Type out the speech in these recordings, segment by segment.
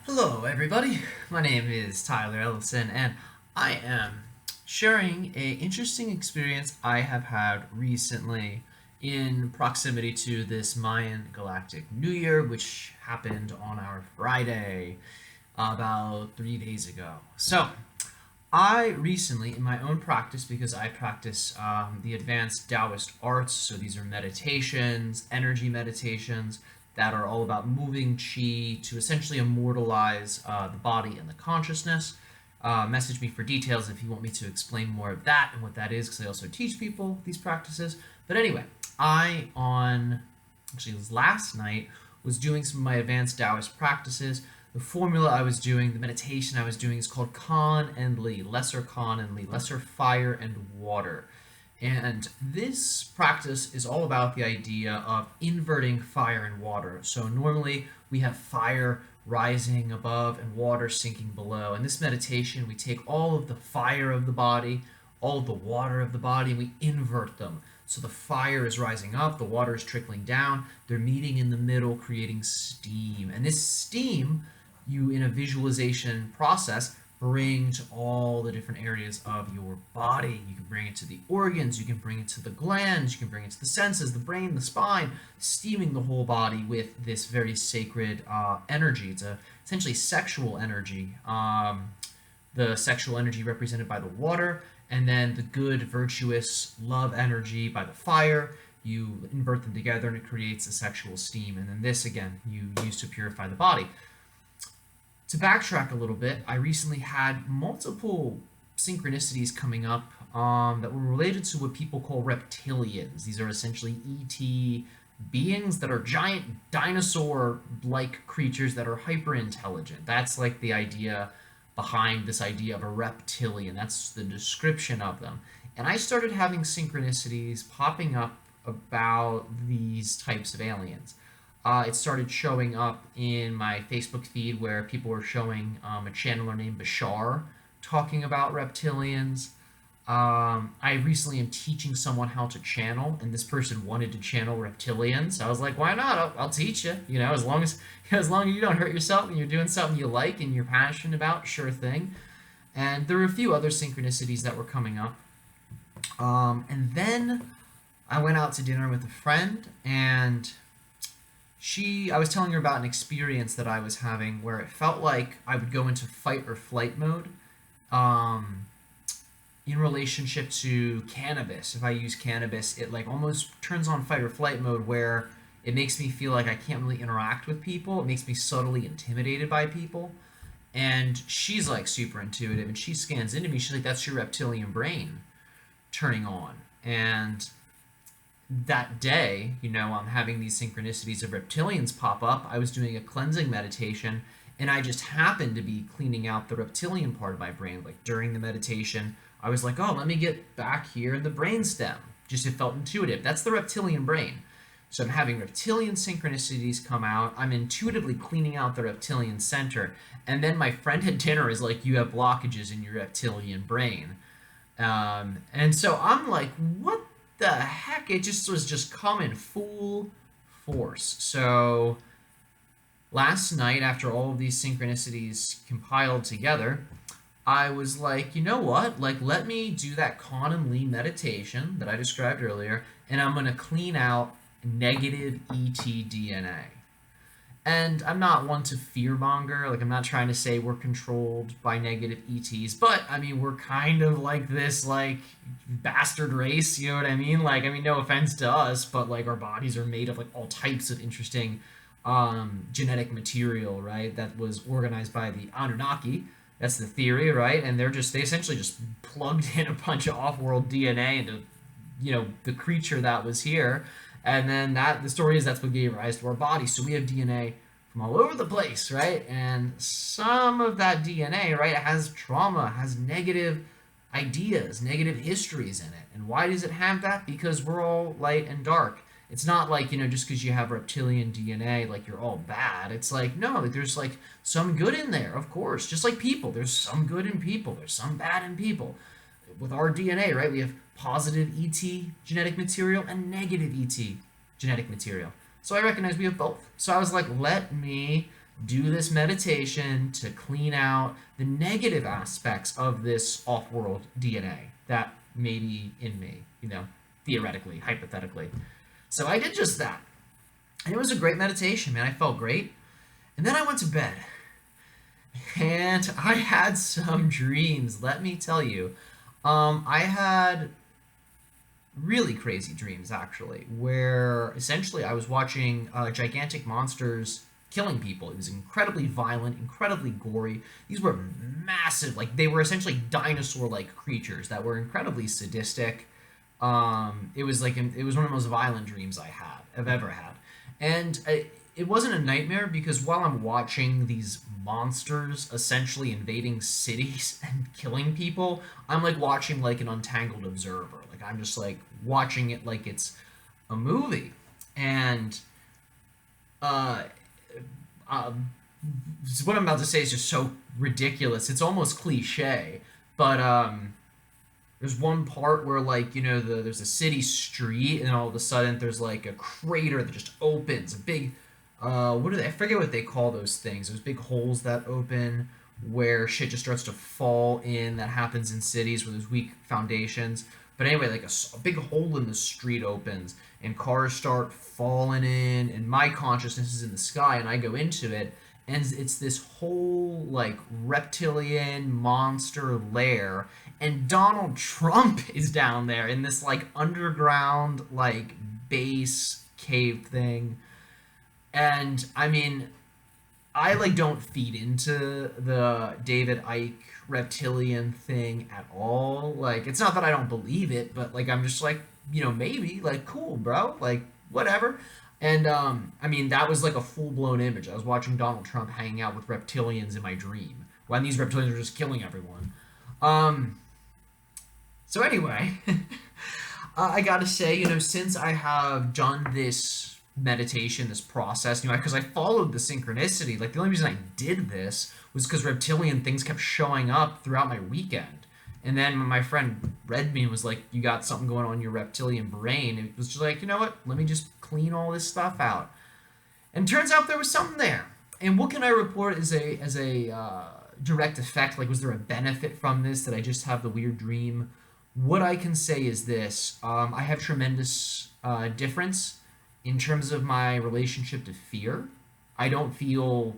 Hello, everybody. My name is Tyler Ellison, and I am sharing a interesting experience I have had recently in proximity to this Mayan Galactic New Year, which happened on our Friday about 3 days ago. So, I recently, in my own practice, because I practice the advanced Taoist arts, so these are meditations, energy meditations that are all about moving chi to essentially immortalize the body and the consciousness. Message me for details if you want me to explain more of that and what that is, because I also teach people these practices. But anyway, actually, it was last night, was doing some of my advanced Taoist practices. The formula I was doing, the meditation I was doing is called Kan and Li, lesser Kan and Li, lesser fire and water. And this practice is all about the idea of inverting fire and water. So normally we have fire rising above and water sinking below. In this meditation, we take all of the fire of the body, all of the water of the body, and we invert them. So the fire is rising up, the water is trickling down, they're meeting in the middle, creating steam. And this steam, you in a visualization process, bring to all the different areas of your body. You can bring it to the organs, you can bring it to the glands, you can bring it to the senses, the brain, the spine, steaming the whole body with this very sacred energy. It's essentially sexual energy. The sexual energy represented by the water, and then the good, virtuous love energy by the fire. You invert them together and it creates a sexual steam. And then this, again, you use to purify the body. To backtrack a little bit, I recently had multiple synchronicities coming up that were related to what people call reptilians. These are essentially ET beings that are giant dinosaur-like creatures that are hyper-intelligent. That's like the idea behind this idea of a reptilian. That's the description of them. And I started having synchronicities popping up about these types of aliens. It started showing up in my Facebook feed where people were showing a channeler named Bashar talking about reptilians. I recently am teaching someone how to channel, and this person wanted to channel reptilians. So I was like, why not? I'll teach you. You know, as long as you don't hurt yourself and you're doing something you like and you're passionate about, sure thing. And there were a few other synchronicities that were coming up. And then I went out to dinner with a friend, and I was telling her about an experience that I was having where it felt like I would go into fight or flight mode in relationship to cannabis. If I use cannabis, it like almost turns on fight or flight mode where it makes me feel like I can't really interact with people. It makes me subtly intimidated by people. And she's like super intuitive, and she scans into me. She's like, that's your reptilian brain turning on. And that day, I'm having these synchronicities of reptilians pop up. I was doing a cleansing meditation, and I just happened to be cleaning out the reptilian part of my brain. Like during the meditation, I was like, oh, let me get back here in the brainstem. Just it felt intuitive. That's the reptilian brain. So I'm having reptilian synchronicities come out. I'm intuitively cleaning out the reptilian center. And then my friend at dinner is like, you have blockages in your reptilian brain. And so I'm like, what the heck? It just was just coming full force. So last night, after all of these synchronicities compiled together, I was like, you know what? Like, let me do that Kan and Li meditation that I described earlier, and I'm going to clean out negative ET DNA. And I'm not one to fearmonger. Like, I'm not trying to say we're controlled by negative ETs, but I mean, we're kind of like this, like, bastard race, you know what I mean? Like, I mean, no offense to us, but like, our bodies are made of like all types of interesting genetic material, right? That was organized by the Anunnaki. That's the theory, right? And they essentially just plugged in a bunch of off-world DNA into, the creature that was here. And then the story is that's what gave rise to our bodies. So we have DNA from all over the place, right? And some of that DNA, right, has trauma, has negative ideas, negative histories in it. And why does it have that? Because we're all light and dark. It's not like, just because you have reptilian DNA, like you're all bad. It's like, no, like there's like some good in there, of course. Just like people, there's some good in people, there's some bad in people. With our DNA, right, we have positive ET genetic material and negative ET genetic material. So I recognize we have both. So I was like, let me do this meditation to clean out the negative aspects of this off-world DNA that may be in me, theoretically, hypothetically. So I did just that. And it was a great meditation, man. I felt great. And then I went to bed. And I had some dreams, let me tell you. I had really crazy dreams, actually, where essentially I was watching gigantic monsters killing people. It was incredibly violent, incredibly gory. These were massive, like they were essentially dinosaur-like creatures that were incredibly sadistic. It was one of the most violent dreams I've ever had, and it wasn't a nightmare because while I'm watching these monsters essentially invading cities and killing people, I'm like watching like an untangled observer. Like I'm just like watching it like it's a movie, and uh, uh, what I'm about to say is just so ridiculous. It's almost cliche, but there's one part where like there's a city street, and then all of a sudden there's like a crater that just opens, a big what are they? I forget what they call those things. Those big holes that open where shit just starts to fall in. That happens in cities where there's weak foundations. But anyway, like a big hole in the street opens and cars start falling in, and my consciousness is in the sky, and I go into it, and it's this whole like reptilian monster lair, and Donald Trump is down there in this like underground like base cave thing. And I mean, I like don't feed into the David Icke reptilian thing at all. Like it's not that I don't believe it, but like I'm just like, maybe like cool, bro. Like whatever. And I mean, that was like a full-blown image. I was watching Donald Trump hanging out with reptilians in my dream when these reptilians are just killing everyone. Um so anyway, I got to say, since I have done this meditation, this process, because I followed the synchronicity, like the only reason I did this was because reptilian things kept showing up throughout my weekend. And then my friend read me and was like, you got something going on in your reptilian brain. It was just like, you know what? Let me just clean all this stuff out. And turns out there was something there. And what can I report as a direct effect? Like, was there a benefit from this? Did I just have the weird dream? What I can say is this. I have tremendous difference in terms of my relationship to fear. I don't feel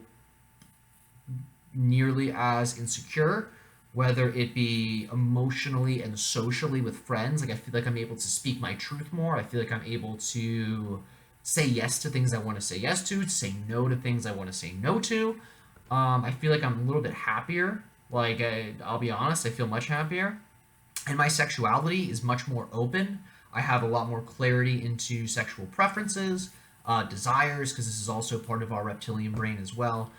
nearly as insecure, whether it be emotionally and socially with friends. Like I feel like I'm able to speak my truth more. I feel like I'm able to say yes to things I want to say yes to say no to things I want to say no to. I feel like I'm a little bit happier. Like I'll be honest, I feel much happier. And my sexuality is much more open. I have a lot more clarity into sexual preferences, desires, because this is also part of our reptilian brain as well.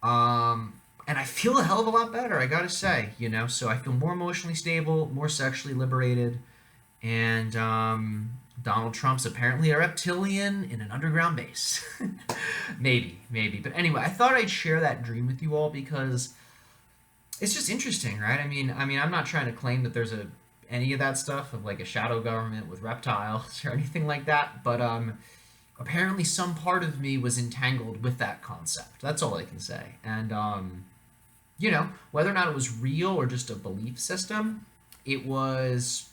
And I feel a hell of a lot better, I gotta say, So I feel more emotionally stable, more sexually liberated, and Donald Trump's apparently a reptilian in an underground base. Maybe. But anyway, I thought I'd share that dream with you all because it's just interesting, right? I mean, I'm not trying to claim that there's any of that stuff of like a shadow government with reptiles or anything like that, but apparently some part of me was entangled with that concept. That's all I can say. And whether or not it was real or just a belief system, it was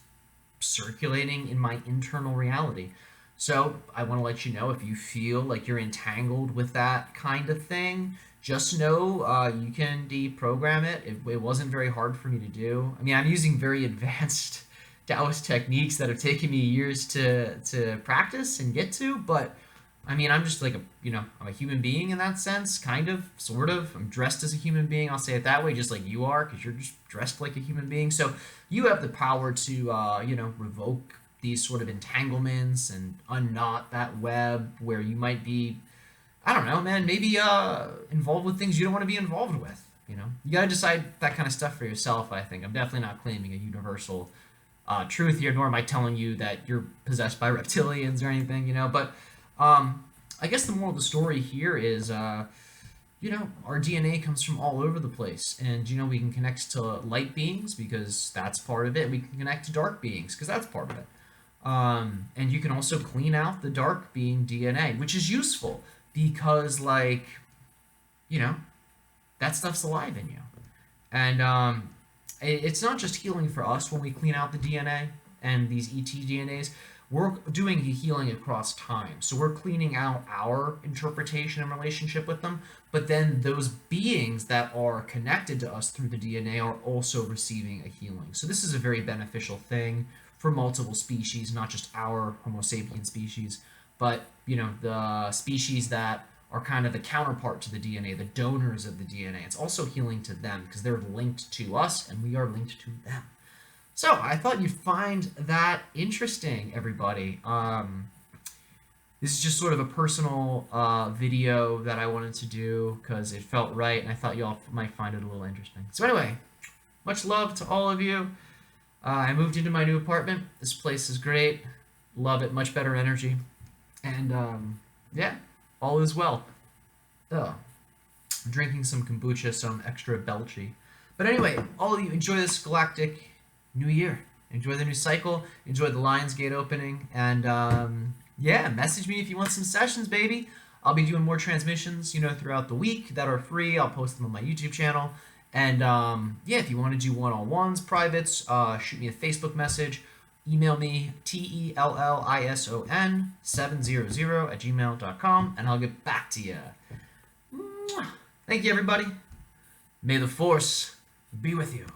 circulating in my internal reality. So I want to let you know, if you feel like you're entangled with that kind of thing, just know you can deprogram it. It wasn't very hard for me to do. I mean, I'm using very advanced Taoist techniques that have taken me years to practice and get to, but I mean, I'm just like I'm a human being in that sense, kind of, sort of. I'm dressed as a human being, I'll say it that way, just like you are, because you're just dressed like a human being. So you have the power to, revoke these sort of entanglements and unknot that web where you might be, I don't know, man, maybe involved with things you don't want to be involved with. You got to decide that kind of stuff for yourself, I think. I'm definitely not claiming a universal truth here, nor am I telling you that you're possessed by reptilians or anything, but I guess the moral of the story here is, our DNA comes from all over the place. And, we can connect to light beings because that's part of it. We can connect to dark beings because that's part of it. And you can also clean out the dark being DNA, which is useful because, like, you know, that stuff's alive in you. And it's not just healing for us when we clean out the DNA and these ET DNAs. We're doing healing across time. So we're cleaning out our interpretation and relationship with them, but then those beings that are connected to us through the DNA are also receiving a healing. So this is a very beneficial thing for multiple species, not just our Homo sapien species, but the species that are kind of the counterpart to the DNA, the donors of the DNA. It's also healing to them because they're linked to us and we are linked to them. So I thought you'd find that interesting, everybody. This is just sort of a personal video that I wanted to do because it felt right, and I thought y'all might find it a little interesting. So anyway, much love to all of you. I moved into my new apartment. This place is great. Love it. Much better energy. And yeah, all is well. Oh, I'm drinking some kombucha, so I'm extra belchy. But anyway, all of you enjoy this galactic new year. Enjoy the new cycle. Enjoy the Lionsgate opening. And yeah, message me if you want some sessions, baby. I'll be doing more transmissions, throughout the week that are free. I'll post them on my YouTube channel. And yeah, if you want to do one-on-ones, privates, shoot me a Facebook message. Email me, tellison700@gmail.com, and I'll get back to you. Thank you, everybody. May the Force be with you.